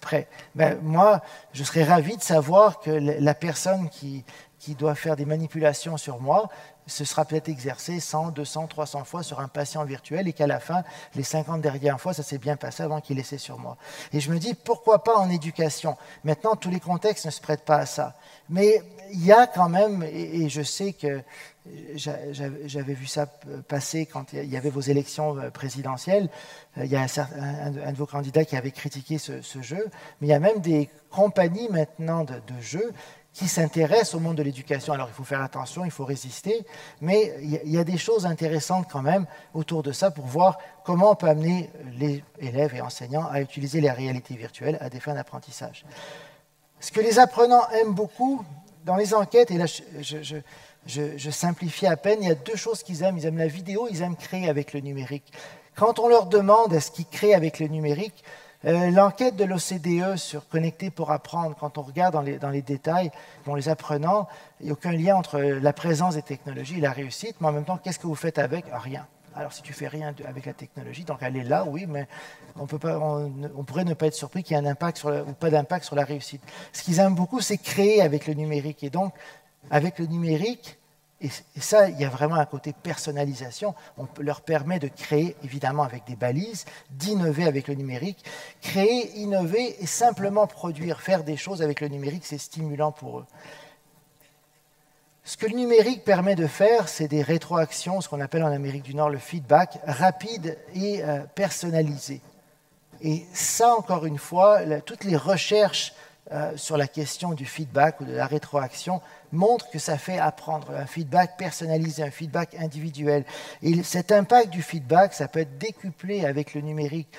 prêt. Moi, je serais ravi de savoir que la personne qui doit faire des manipulations sur moi se sera peut-être exercé 100, 200, 300 fois sur un patient virtuel et qu'à la fin, les 50 dernières fois, ça s'est bien passé avant qu'il essaie sur moi. Et je me dis, pourquoi pas en éducation? Maintenant, tous les contextes ne se prêtent pas à ça. Mais il y a quand même, et je sais que j'avais vu ça passer quand il y avait vos élections présidentielles, il y a un de vos candidats qui avait critiqué ce jeu, mais il y a même des compagnies maintenant de jeux qui s'intéressent au monde de l'éducation. Alors, il faut faire attention, il faut résister, mais il y a des choses intéressantes quand même autour de ça pour voir comment on peut amener les élèves et enseignants à utiliser les réalités virtuelles à des fins d'apprentissage. Ce que les apprenants aiment beaucoup dans les enquêtes, et là je simplifie à peine, il y a deux choses qu'ils aiment. Ils aiment la vidéo, ils aiment créer avec le numérique. Quand on leur demande est-ce qu'ils créent avec le numérique, l'enquête de l'OCDE sur Connecté pour apprendre, quand on regarde dans les détails, bon, les apprenants, il n'y a aucun lien entre la présence des technologies et la réussite, mais en même temps, qu'est-ce que vous faites avec? Rien. Alors, si tu fais rien avec la technologie, donc elle est là, oui, mais on pourrait ne pas être surpris qu'il y ait un impact ou pas d'impact sur la réussite. Ce qu'ils aiment beaucoup, c'est créer avec le numérique. Et donc, avec le numérique, Et ça, il y a vraiment un côté personnalisation. On leur permet de créer, évidemment avec des balises, d'innover avec le numérique. Créer, innover et simplement produire, faire des choses avec le numérique, c'est stimulant pour eux. Ce que le numérique permet de faire, c'est des rétroactions, ce qu'on appelle en Amérique du Nord le feedback, rapide et personnalisé. Et ça, encore une fois, toutes les recherches sur la question du feedback ou de la rétroaction montrent que ça fait apprendre un feedback personnalisé, un feedback individuel. Et cet impact du feedback, ça peut être décuplé avec le numérique.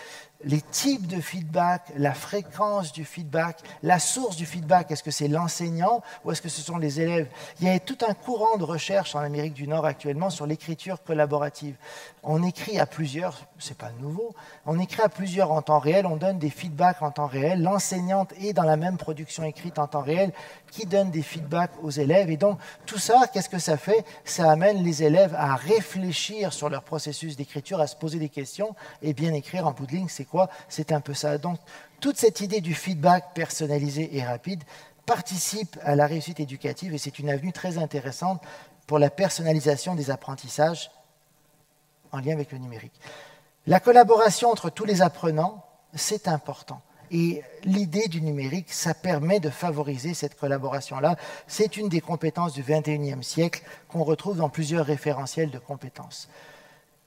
Les types de feedback, la fréquence du feedback, la source du feedback, est-ce que c'est l'enseignant ou est-ce que ce sont les élèves? Il y a tout un courant de recherche en Amérique du Nord actuellement sur l'écriture collaborative. On écrit à plusieurs, c'est pas nouveau, on écrit à plusieurs en temps réel, on donne des feedbacks en temps réel, l'enseignante est dans la même production écrite en temps réel qui donne des feedbacks aux élèves. Et donc, tout ça, qu'est-ce que ça fait? Ça amène les élèves à réfléchir sur leur processus d'écriture, à se poser des questions et bien écrire en bout de ligne, c'est quoi? C'est un peu ça. Donc, toute cette idée du feedback personnalisé et rapide participe à la réussite éducative et c'est une avenue très intéressante pour la personnalisation des apprentissages en lien avec le numérique. La collaboration entre tous les apprenants, c'est important. Et l'idée du numérique, ça permet de favoriser cette collaboration-là. C'est une des compétences du XXIe siècle qu'on retrouve dans plusieurs référentiels de compétences.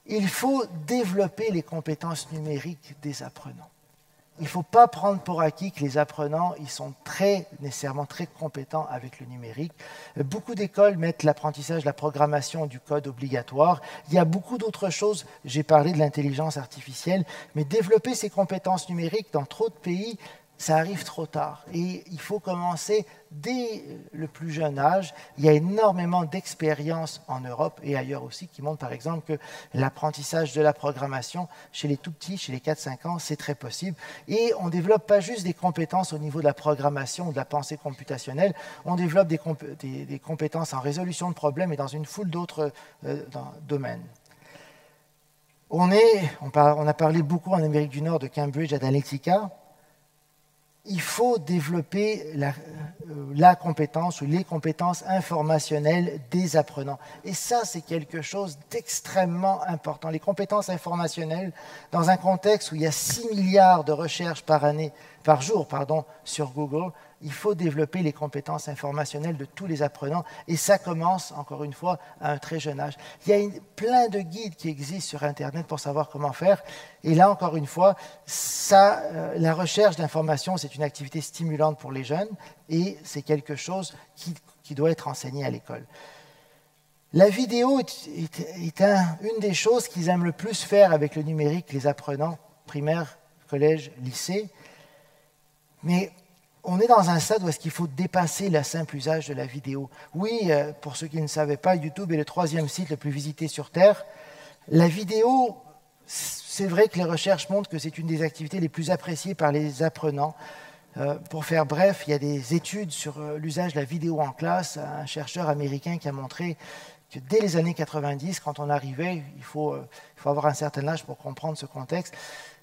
Il faut développer les compétences numériques des apprenants. Il ne faut pas prendre pour acquis que les apprenants ils sont nécessairement très compétents avec le numérique. Beaucoup d'écoles mettent l'apprentissage, la programmation du code obligatoire. Il y a beaucoup d'autres choses. J'ai parlé de l'intelligence artificielle, mais développer ces compétences numériques dans trop de pays, ça arrive trop tard. Et il faut commencer dès le plus jeune âge. Il y a énormément d'expériences en Europe et ailleurs aussi qui montrent par exemple que l'apprentissage de la programmation chez les tout-petits, chez les 4-5 ans, c'est très possible. Et on ne développe pas juste des compétences au niveau de la programmation ou de la pensée computationnelle, on développe des compétences en résolution de problèmes et dans une foule d'autres domaines. On a parlé beaucoup en Amérique du Nord de Cambridge Analytica. Il faut développer la compétence ou les compétences informationnelles des apprenants. Et ça, c'est quelque chose d'extrêmement important. Les compétences informationnelles, dans un contexte où il y a 6 milliards de recherches par jour sur Google, il faut développer les compétences informationnelles de tous les apprenants. Et ça commence, encore une fois, à un très jeune âge. Il y a plein de guides qui existent sur Internet pour savoir comment faire. Et là, encore une fois, la recherche d'informations, c'est une activité stimulante pour les jeunes et c'est quelque chose qui doit être enseigné à l'école. La vidéo est une des choses qu'ils aiment le plus faire avec le numérique, les apprenants, primaire, collège, lycée. Mais on est dans un stade où est-ce qu'il faut dépasser le simple usage de la vidéo. Oui, pour ceux qui ne savaient pas, YouTube est le 3e site le plus visité sur Terre. La vidéo, c'est vrai que les recherches montrent que c'est une des activités les plus appréciées par les apprenants. Pour faire bref, il y a des études sur l'usage de la vidéo en classe. Un chercheur américain qui a montré que dès les années 90, quand on arrivait, il faut avoir un certain âge pour comprendre ce contexte,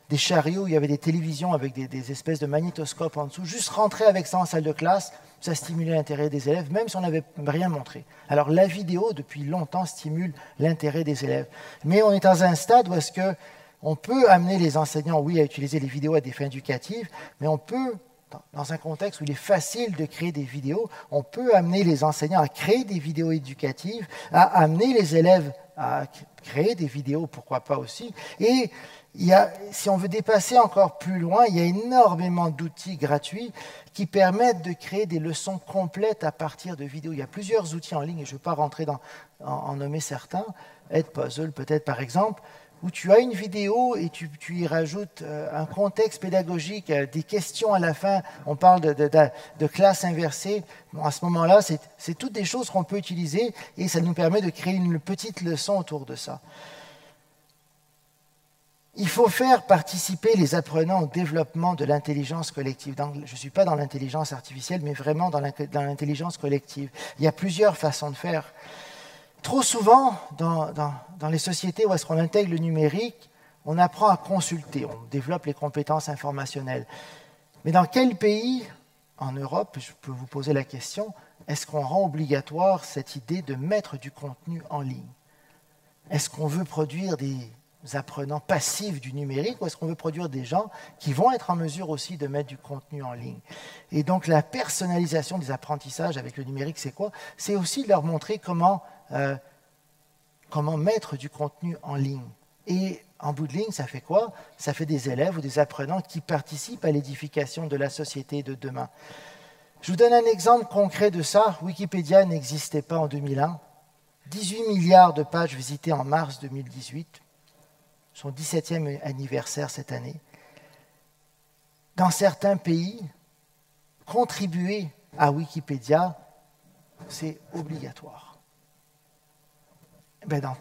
des chariots où il y avait des télévisions avec des espèces de magnétoscopes en dessous, juste rentrer avec ça en salle de classe, ça stimulait l'intérêt des élèves, même si on n'avait rien montré. Alors la vidéo, depuis longtemps, stimule l'intérêt des élèves. Mais on est dans un stade où est-ce qu'on peut amener les enseignants, oui, à utiliser les vidéos à des fins éducatives, mais on peut, dans un contexte où il est facile de créer des vidéos, on peut amener les enseignants à créer des vidéos éducatives, à amener les élèves à créer des vidéos, pourquoi pas aussi. Et si on veut dépasser encore plus loin, il y a énormément d'outils gratuits qui permettent de créer des leçons complètes à partir de vidéos. Il y a plusieurs outils en ligne, et je ne vais pas rentrer en nommer certains, Edpuzzle peut-être par exemple, où tu as une vidéo et tu y rajoutes un contexte pédagogique, des questions à la fin, on parle de classe inversée. Bon, à ce moment-là, c'est toutes des choses qu'on peut utiliser et ça nous permet de créer une petite leçon autour de ça. Il faut faire participer les apprenants au développement de l'intelligence collective. Donc, je ne suis pas dans l'intelligence artificielle, mais vraiment dans l'intelligence collective. Il y a plusieurs façons de faire. Trop souvent, dans les sociétés où est-ce qu'on intègre le numérique, on apprend à consulter, on développe les compétences informationnelles. Mais dans quel pays en Europe, je peux vous poser la question, est-ce qu'on rend obligatoire cette idée de mettre du contenu en ligne? Est-ce qu'on veut produire des apprenants passifs du numérique ou est-ce qu'on veut produire des gens qui vont être en mesure aussi de mettre du contenu en ligne? Et donc la personnalisation des apprentissages avec le numérique, c'est quoi? C'est aussi de leur montrer comment mettre du contenu en ligne. Et en bout de ligne, ça fait quoi? Ça fait des élèves ou des apprenants qui participent à l'édification de la société de demain. Je vous donne un exemple concret de ça. Wikipédia n'existait pas en 2001. 18 milliards de pages visitées en mars 2018. Son 17e anniversaire cette année. Dans certains pays, contribuer à Wikipédia, c'est obligatoire. Dans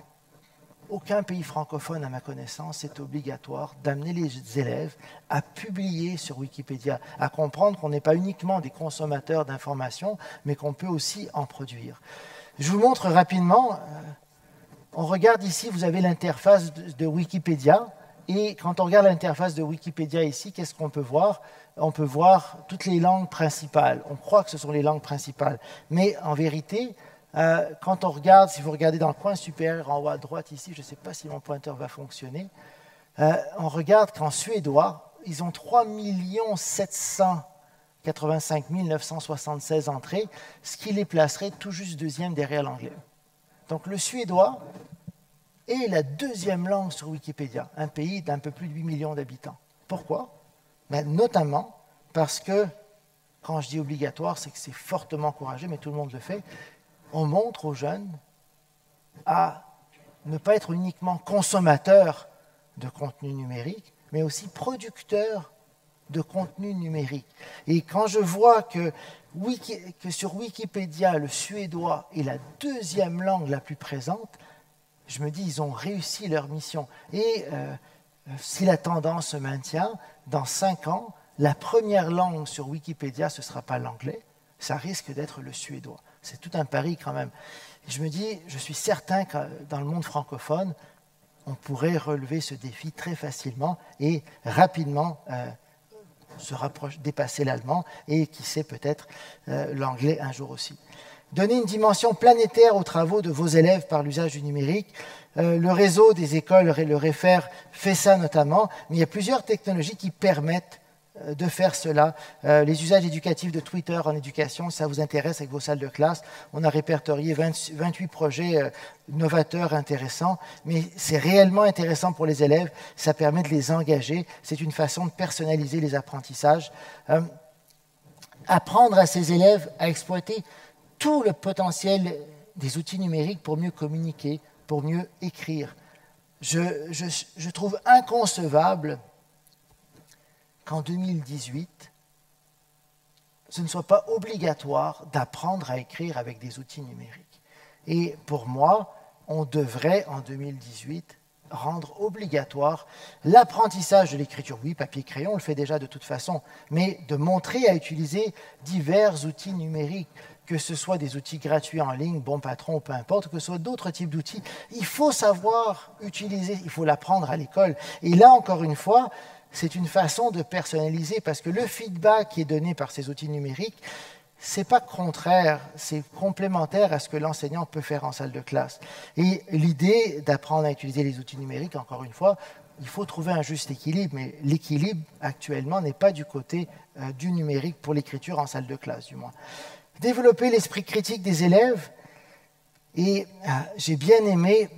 aucun pays francophone, à ma connaissance, c'est obligatoire d'amener les élèves à publier sur Wikipédia, à comprendre qu'on n'est pas uniquement des consommateurs d'informations, mais qu'on peut aussi en produire. Je vous montre rapidement. On regarde ici, vous avez l'interface de Wikipédia. Et quand on regarde l'interface de Wikipédia ici, qu'est-ce qu'on peut voir? On peut voir toutes les langues principales. On croit que ce sont les langues principales. Mais en vérité, quand on regarde, si vous regardez dans le coin supérieur en haut à droite ici, je ne sais pas si mon pointeur va fonctionner, on regarde qu'en suédois, ils ont 3 785 976 entrées, ce qui les placerait tout juste deuxième derrière l'anglais. Donc le suédois est la deuxième langue sur Wikipédia, un pays d'un peu plus de 8 millions d'habitants. Pourquoi? Notamment parce que, quand je dis obligatoire, c'est que c'est fortement encouragé, mais tout le monde le fait, on montre aux jeunes à ne pas être uniquement consommateurs de contenu numérique, mais aussi producteurs de contenu numérique. Et quand je vois que sur Wikipédia, le suédois est la deuxième langue la plus présente, je me dis ils ont réussi leur mission. Et si la tendance se maintient, dans 5 ans, la première langue sur Wikipédia, ce ne sera pas l'anglais, ça risque d'être le suédois. C'est tout un pari quand même. Et je me dis, je suis certain que dans le monde francophone, on pourrait relever ce défi très facilement et rapidement dépasser l'allemand et qui sait peut-être l'anglais un jour aussi. Donner une dimension planétaire aux travaux de vos élèves par l'usage du numérique. Le réseau des écoles, le REFER, fait ça notamment, mais il y a plusieurs technologies qui permettent de faire cela. Les usages éducatifs de Twitter en éducation, ça vous intéresse avec vos salles de classe. On a répertorié 28 projets novateurs, intéressants, mais c'est réellement intéressant pour les élèves. Ça permet de les engager. C'est une façon de personnaliser les apprentissages. Apprendre à ces élèves à exploiter tout le potentiel des outils numériques pour mieux communiquer, pour mieux écrire. Je trouve inconcevable qu'en 2018, ce ne soit pas obligatoire d'apprendre à écrire avec des outils numériques. Et pour moi, on devrait, en 2018, rendre obligatoire l'apprentissage de l'écriture. Oui, papier-crayon, on le fait déjà de toute façon, mais de montrer à utiliser divers outils numériques, que ce soit des outils gratuits en ligne, Bon Patron ou peu importe, que ce soit d'autres types d'outils. Il faut savoir utiliser, il faut l'apprendre à l'école. Et là, encore une fois, c'est une façon de personnaliser parce que le feedback qui est donné par ces outils numériques, ce n'est pas contraire, c'est complémentaire à ce que l'enseignant peut faire en salle de classe. Et l'idée d'apprendre à utiliser les outils numériques, encore une fois, il faut trouver un juste équilibre, mais l'équilibre actuellement n'est pas du côté du numérique pour l'écriture en salle de classe, du moins. Développer l'esprit critique des élèves, et j'ai bien aimé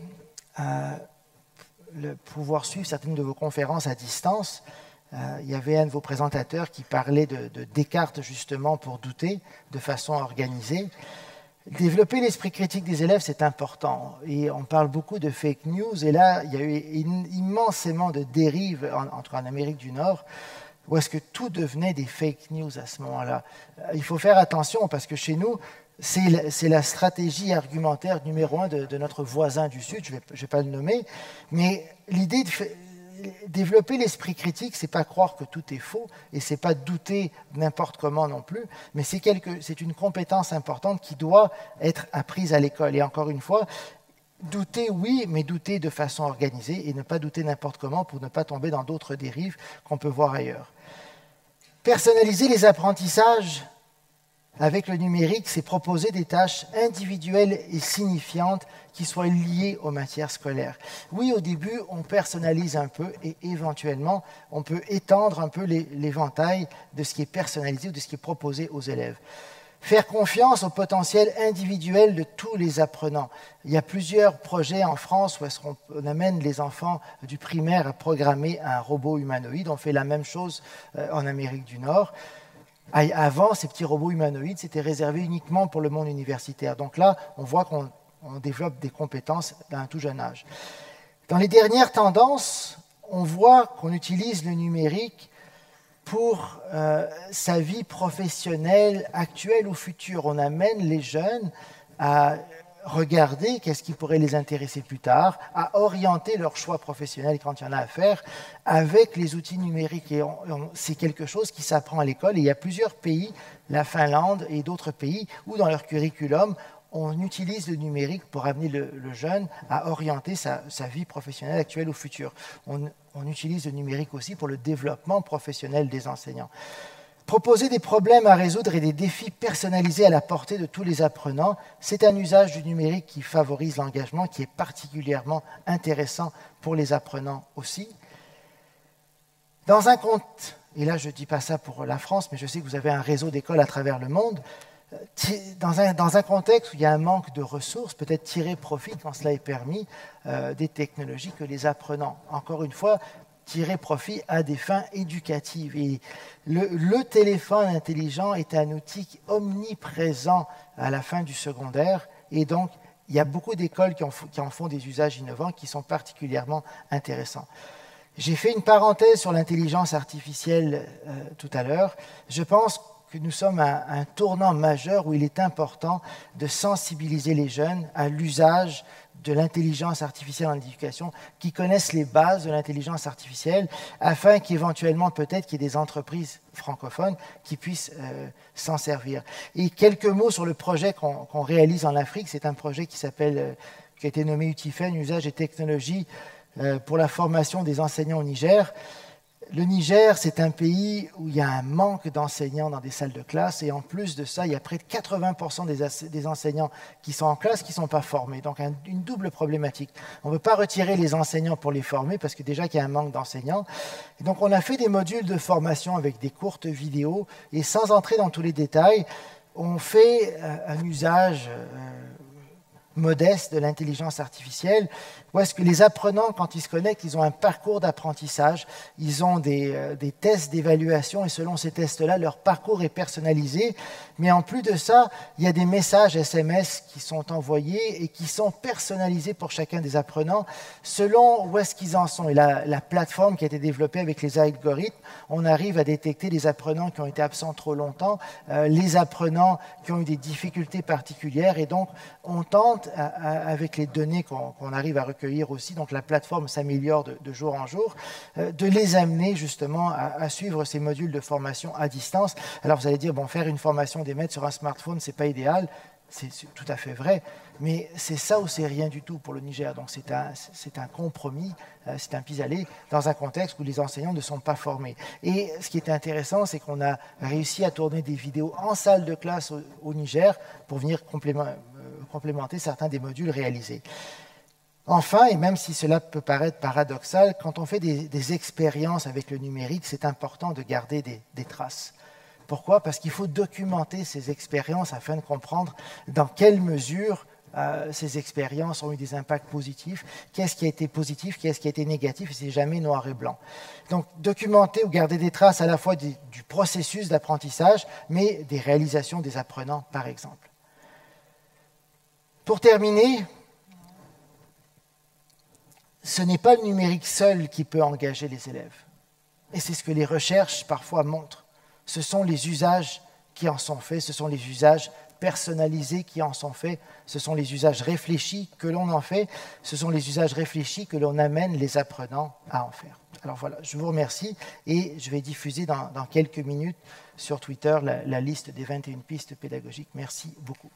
pouvoir suivre certaines de vos conférences à distance. Il y avait un de vos présentateurs qui parlait de Descartes justement pour douter de façon organisée. Développer l'esprit critique des élèves, c'est important. Et on parle beaucoup de fake news. Et là, il y a eu immensément de dérives, entre en Amérique du Nord, où est-ce que tout devenait des fake news à ce moment-là. Il faut faire attention parce que chez nous, c'est la stratégie argumentaire numéro 1 de notre voisin du Sud, je ne vais pas le nommer, mais l'idée de développer l'esprit critique, ce n'est pas croire que tout est faux, et ce n'est pas douter n'importe comment non plus, mais c'est une compétence importante qui doit être apprise à l'école. Et encore une fois, douter, oui, mais douter de façon organisée, et ne pas douter n'importe comment pour ne pas tomber dans d'autres dérives qu'on peut voir ailleurs. Personnaliser les apprentissages avec le numérique, c'est proposer des tâches individuelles et signifiantes qui soient liées aux matières scolaires. Oui, au début, on personnalise un peu et éventuellement, on peut étendre un peu l'éventail de ce qui est personnalisé ou de ce qui est proposé aux élèves. Faire confiance au potentiel individuel de tous les apprenants. Il y a plusieurs projets en France où on amène les enfants du primaire à programmer un robot humanoïde. On fait la même chose en Amérique du Nord. Avant, ces petits robots humanoïdes, c'était réservé uniquement pour le monde universitaire. Donc là, on voit qu'on développe des compétences à un tout jeune âge. Dans les dernières tendances, on voit qu'on utilise le numérique pour sa vie professionnelle actuelle ou future. On amène les jeunes à regarder qu'est-ce qui pourrait les intéresser plus tard, à orienter leur choix professionnel quand il y en a à faire avec les outils numériques. Et c'est quelque chose qui s'apprend à l'école. Et il y a plusieurs pays, la Finlande et d'autres pays, où dans leur curriculum, on utilise le numérique pour amener le jeune à orienter sa vie professionnelle actuelle ou future. On utilise le numérique aussi pour le développement professionnel des enseignants. Proposer des problèmes à résoudre et des défis personnalisés à la portée de tous les apprenants, c'est un usage du numérique qui favorise l'engagement, qui est particulièrement intéressant pour les apprenants aussi. Dans un contexte, et là je ne dis pas ça pour la France, mais je sais que vous avez un réseau d'écoles à travers le monde, dans un contexte où il y a un manque de ressources, peut-être tirer profit, quand cela est permis, des technologies que les apprenants, encore une fois, tirer profit à des fins éducatives. Et le téléphone intelligent est un outil omniprésent à la fin du secondaire, et donc il y a beaucoup d'écoles qui en font des usages innovants qui sont particulièrement intéressants. J'ai fait une parenthèse sur l'intelligence artificielle tout à l'heure. Je pense que nous sommes à un tournant majeur où il est important de sensibiliser les jeunes à l'usage de l'intelligence artificielle en éducation, qui connaissent les bases de l'intelligence artificielle, afin qu'éventuellement, peut-être, qu'il y ait des entreprises francophones qui puissent s'en servir. Et quelques mots sur le projet qu'on réalise en Afrique. C'est un projet qui a été nommé UTIFEN, Usage et technologies pour la formation des enseignants au Niger. Le Niger, c'est un pays où il y a un manque d'enseignants dans des salles de classe, et en plus de ça, il y a près de 80% des enseignants qui sont en classe qui ne sont pas formés. Donc une double problématique. On ne veut pas retirer les enseignants pour les former, parce que déjà qu'il y a un manque d'enseignants. Et donc on a fait des modules de formation avec des courtes vidéos, et sans entrer dans tous les détails, on fait un usage modeste de l'intelligence artificielle, où est-ce que les apprenants, quand ils se connectent, ils ont un parcours d'apprentissage, ils ont des tests d'évaluation, et selon ces tests-là, leur parcours est personnalisé. Mais en plus de ça, il y a des messages SMS qui sont envoyés et qui sont personnalisés pour chacun des apprenants, selon où est-ce qu'ils en sont. Et la plateforme qui a été développée avec les algorithmes, on arrive à détecter les apprenants qui ont été absents trop longtemps, les apprenants qui ont eu des difficultés particulières, et donc on tente, avec les données qu'on arrive à recueillir aussi, donc la plateforme s'améliore de jour en jour, de les amener justement à suivre ces modules de formation à distance. Alors vous allez dire, bon, faire une formation des maîtres sur un smartphone, ce n'est pas idéal, c'est tout à fait vrai, mais c'est ça ou c'est rien du tout pour le Niger. Donc c'est un compromis, c'est un pis-aller dans un contexte où les enseignants ne sont pas formés. Et ce qui est intéressant, c'est qu'on a réussi à tourner des vidéos en salle de classe au Niger pour venir complémenter certains des modules réalisés. Enfin, et même si cela peut paraître paradoxal, quand on fait des expériences avec le numérique, c'est important de garder des traces. Pourquoi? Parce qu'il faut documenter ces expériences afin de comprendre dans quelle mesure ces expériences ont eu des impacts positifs, qu'est-ce qui a été positif, qu'est-ce qui a été négatif, et c'est jamais noir et blanc. Donc, documenter ou garder des traces à la fois du processus d'apprentissage, mais des réalisations des apprenants, par exemple. Pour terminer, ce n'est pas le numérique seul qui peut engager les élèves. Et c'est ce que les recherches parfois montrent. Ce sont les usages qui en sont faits, ce sont les usages personnalisés qui en sont faits, ce sont les usages réfléchis que l'on en fait, ce sont les usages réfléchis que l'on amène les apprenants à en faire. Alors voilà, je vous remercie et je vais diffuser dans quelques minutes sur Twitter la liste des 21 pistes pédagogiques. Merci beaucoup.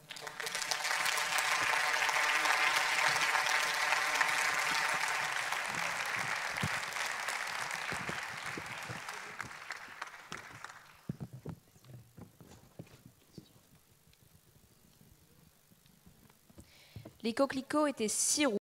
Les coquelicots étaient si roux